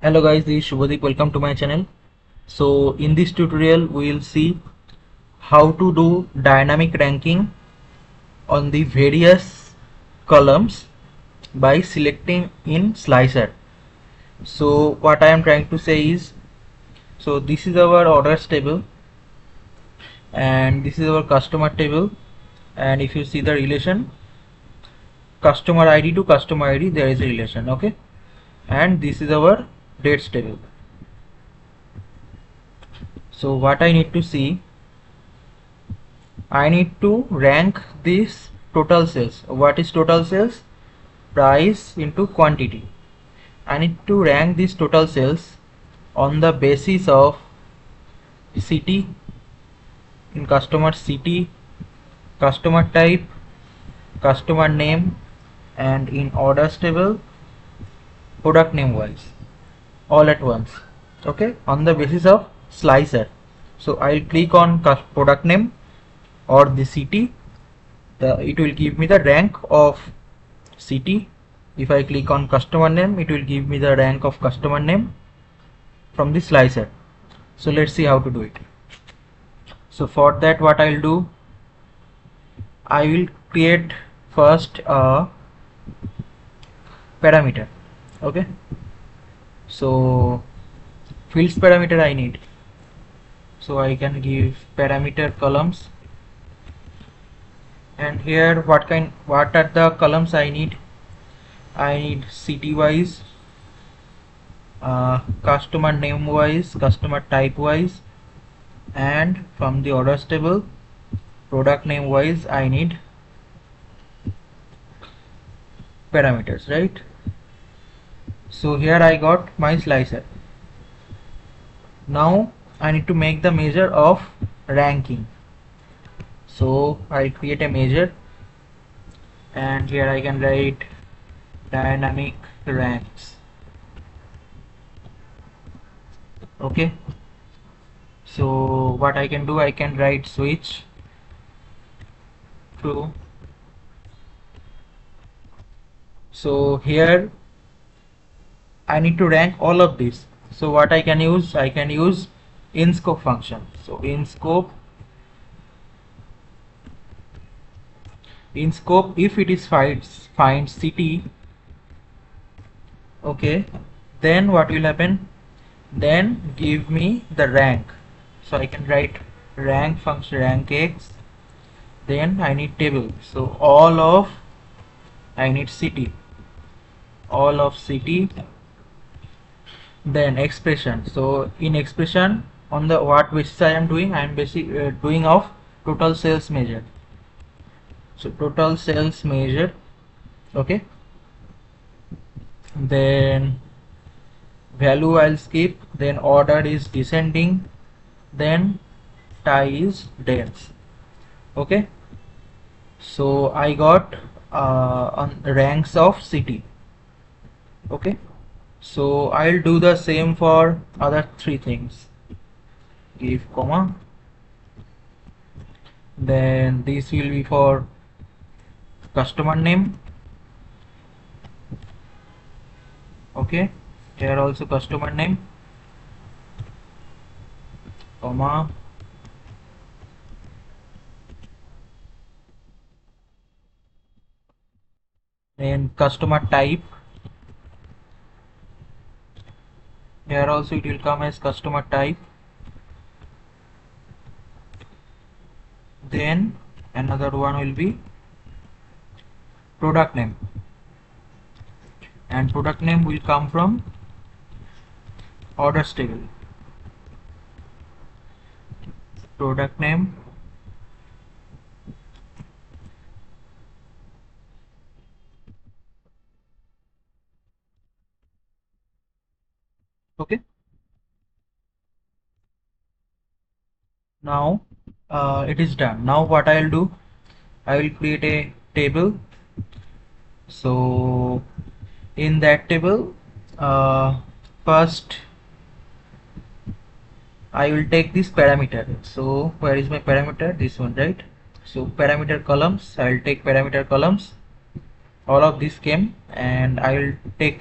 Hello guys, this is Shubhadeep. Welcome to my channel. So in this tutorial we will see how to do dynamic ranking on the various columns by selecting in slicer. So what I am trying to say is, so this is our orders table and this is our customer table, and if you see the relation customer ID to customer ID, there is a relation, okay, and this is our dates table. So what I need to see, I need to rank this total sales. What is total sales? Price into quantity. I need to rank this total sales on the basis of city, in customer city, customer type, customer name, and in orders table product name wise, all at once, okay, on the basis of slicer. So I'll click on product name or the city. It will give me the rank of city. If I click on customer name, it will give me the rank of customer name from the slicer. So let's see how to do it. So for that, what I'll do, I will create first a parameter, okay. So fields parameter I need, so I can give parameter columns, and here what are the columns I need? I need city wise, customer name wise, customer type wise, and from the orders table product name wise I need parameters, right? So here I got my slicer. Now I need to make the measure of ranking, so I'll create a measure, and here I can write dynamic ranks, okay. So what I can do, I can write switch to, so here I need to rank all of this. So what I can use, I can use in scope function. So in scope, if it is find city, okay, then what will happen, then give me the rank. So I can write rank function, rank x, then I need table, so all of, I need city, all of city, then expression. So in expression, on the what basis I am doing, I am basically doing of total sales measure. So total sales measure, okay, then value I'll skip, then order is descending, then tie is dense, okay. So I got on ranks of city, okay. So I'll do the same for other three things. Give comma, then this will be for customer name, okay, here also customer name, comma, and customer type, here also it will come as customer type, then another one will be product name, and product name will come from orders table, product name, okay. Now it is done. Now what I'll do, I will create a table. So in that table, first I will take this parameter. So where is my parameter? This one, right? So parameter columns, I will take parameter columns, all of this came, and I will take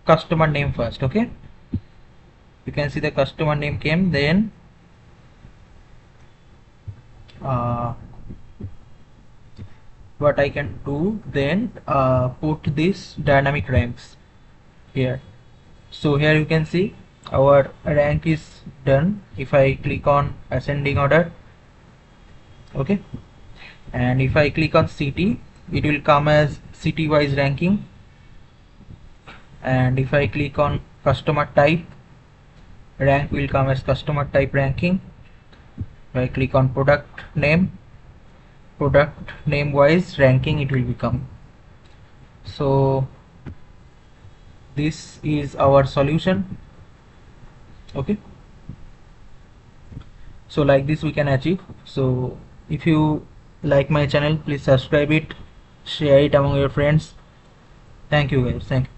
customer name first. Okay, you can see the customer name came, then what I can do then, put this dynamic ranks here. So here you can see our rank is done. If I click on ascending order, okay, and if I click on city, it will come as city wise ranking. And if I click on customer type, rank will come as customer type ranking. If I click on product name wise ranking, it will become. So this is our solution. Okay, so like this we can achieve. So if you like my channel, please subscribe it, share it among your friends. Thank you guys. Thank you.